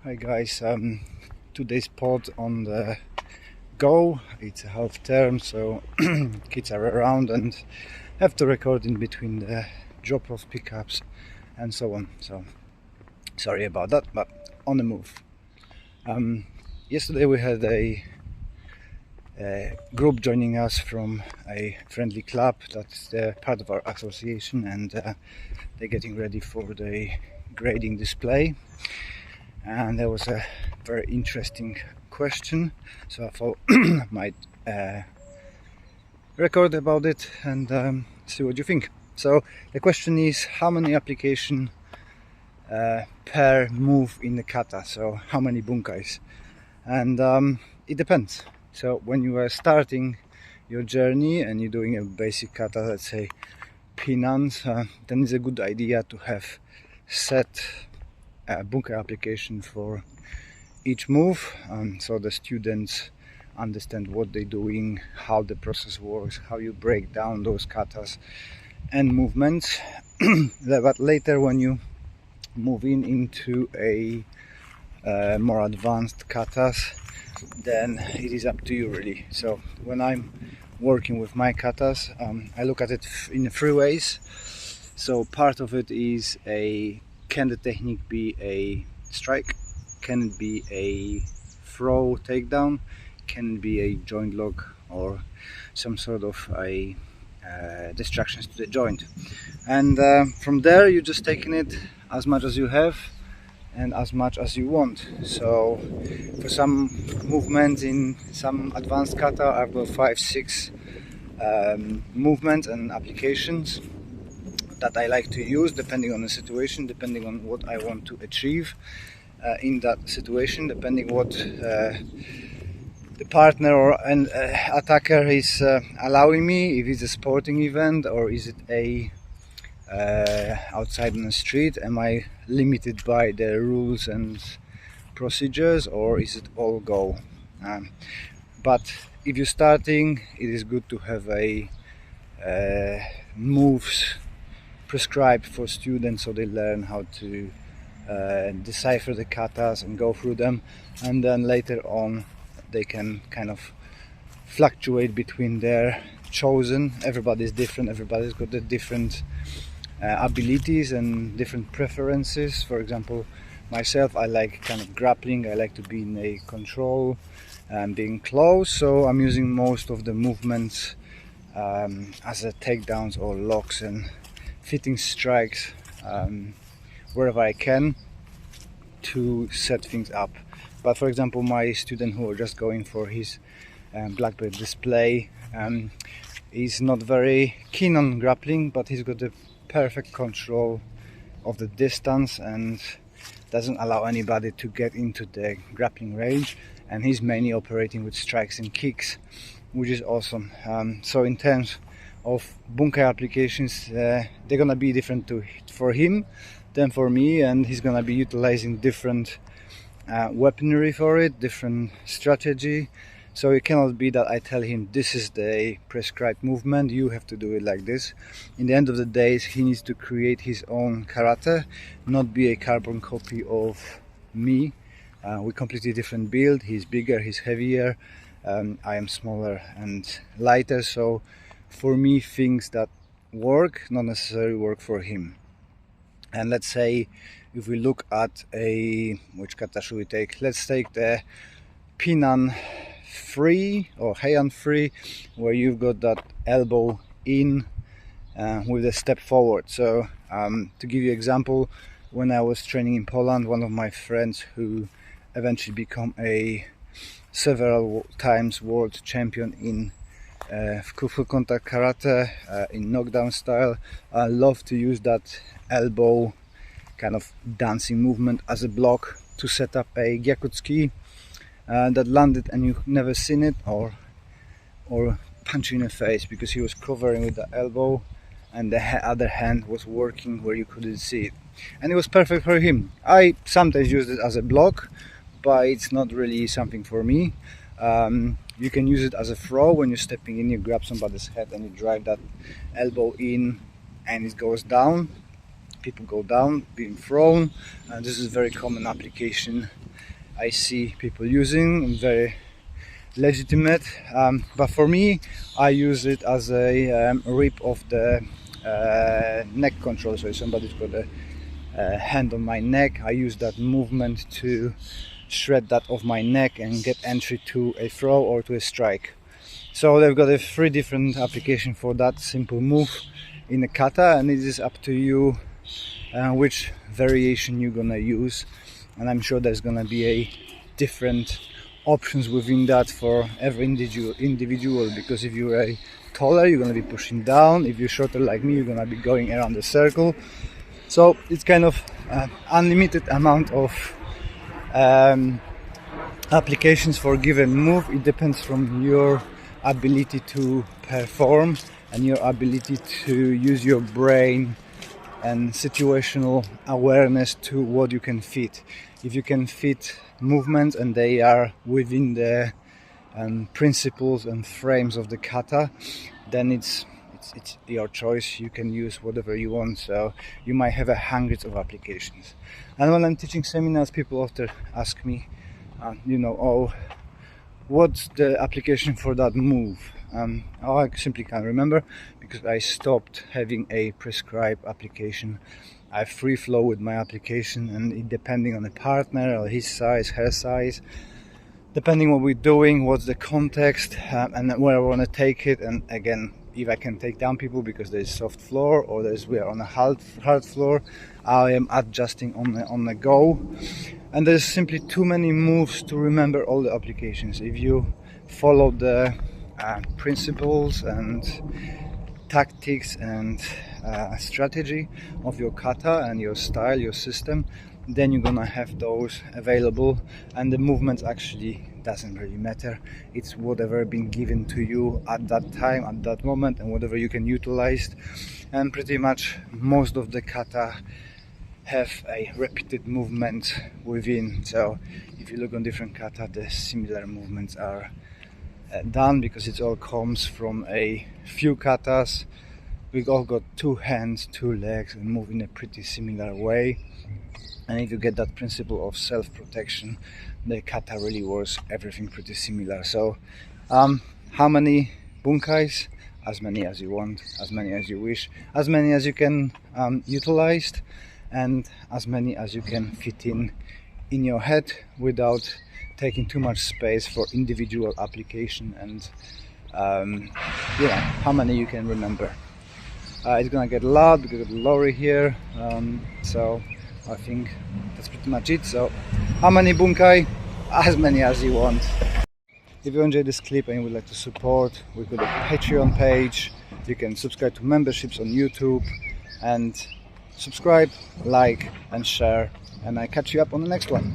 Hi guys, today's pod on the go. It's a half term, so kids are around and have to record in between the drop-off pickups and so on. So sorry about that, but on the move. Yesterday we had a group joining us from a friendly club that's part of our association, and they're getting ready for the grading display. And there was a very interesting question, so I thought I might record about it and see what you think. So the question is, how many application per move in the kata, so how many bunkais? And it depends. So when you are starting your journey and you're doing a basic kata, let's say pinans, then it's a good idea to have set bunkai application for each move, so the students understand what they're doing, how the process works, how you break down those katas and movements. But later, when you move into a more advanced katas, then it is up to you really. So when I'm working with my katas, I look at it in 3 ways. So part of it is can the technique be a strike? Can it be a throw takedown? Can it be a joint lock or some sort of a distractions to the joint? And from there you're just taking it as much as you have and as much as you want. So for some movements in some advanced kata, I've got 5-6 movements and applications that I like to use depending on the situation, depending on what I want to achieve in that situation, depending what the partner or an attacker is allowing me, if it's a sporting event or is it a outside on the street. Am I limited by the rules and procedures, or is it all go? But if you're starting, it is good to have a moves prescribed for students, so they learn how to decipher the katas and go through them, and then later on they can kind of fluctuate between their chosen. Everybody's different, everybody's got the different abilities and different preferences. For example, myself, I like kind of grappling, I like to be in a control and being close, so I'm using most of the movements as a takedowns or locks and fitting strikes wherever I can to set things up. But for example, my student who are just going for his black belt display is not very keen on grappling, but he's got the perfect control of the distance and doesn't allow anybody to get into the grappling range, and he's mainly operating with strikes and kicks, which is awesome. So in terms of bunkai applications, they're gonna be different for him than for me, and he's gonna be utilizing different weaponry for it, different strategy. So it cannot be that I tell him this is the prescribed movement, you have to do it like this. In the end of the day, he needs to create his own karate, not be a carbon copy of me. We're completely different build. He's bigger, he's heavier, I am smaller and lighter, so for me things that work not necessarily work for him. And let's say if we look at which kata should we take? Let's take the Pinan 3 or Heian 3, where you've got that elbow in with a step forward. So to give you an example, when I was training in Poland, one of my friends who eventually became a several times world champion in full contact karate, in knockdown style, loved to use that elbow kind of dancing movement as a block to set up a gyakutsuki that landed and you've never seen it, or punch you in the face, because he was covering with the elbow and the other hand was working where you couldn't see it, and it was perfect for him. I sometimes use it as a block, but it's not really something for me. You can use it as a throw. When you're stepping in, you grab somebody's head and you drive that elbow in and it goes down. people go down, being thrown, and this is a very common application I see people using, very legitimate, but for me I use it as a rip of the neck control. So if somebody's got a hand on my neck, I use that movement to shred that off my neck and get entry to a throw or to a strike. So they've got 3 different applications for that simple move in a kata, and it is up to you which variation you're gonna use, and I'm sure there's gonna be a different options within that for every individual, because if you're a taller, you're gonna be pushing down. If you're shorter like me, you're gonna be going around the circle. So it's kind of unlimited amount of applications for a given move. It depends from your ability to perform and your ability to use your brain and situational awareness to what you can fit. If you can fit movements and they are within the principles and frames of the kata, then it's your choice. You can use whatever you want, so you might have hundreds of applications. And when I'm teaching seminars, people often ask me, oh, what's the application for that move? I simply can't remember, because I stopped having a prescribed application. I free flow with my application, and it depending on the partner or his size, her size, depending what we're doing, what's the context, and where I want to take it. And again, if I can take down people because there's soft floor or we are on a hard floor, I am adjusting on the go. And there's simply too many moves to remember all the applications. If you follow the principles and tactics and strategy of your kata and your style, your system, then you're gonna have those available, and the movements actually doesn't really matter. It's whatever been given to you at that time, at that moment, and whatever you can utilize. And pretty much most of the kata have a repeated movement within. So if you look on different kata, the similar movements are done, because it all comes from a few katas. We've all got 2 hands, 2 legs, and move in a pretty similar way. And if you get that principle of self-protection, the kata really works everything pretty similar. So how many bunkais? As many as you want, as many as you wish, as many as you can utilize, and as many as you can fit in your head without taking too much space for individual application, and how many you can remember. It's gonna get loud because of the lorry here, so I think that's pretty much it. So how many bunkai? As many as you want. If you enjoyed this clip and you would like to support, we've got a Patreon page. You can subscribe to memberships on YouTube, and subscribe, like and share, and I catch you up on the next one.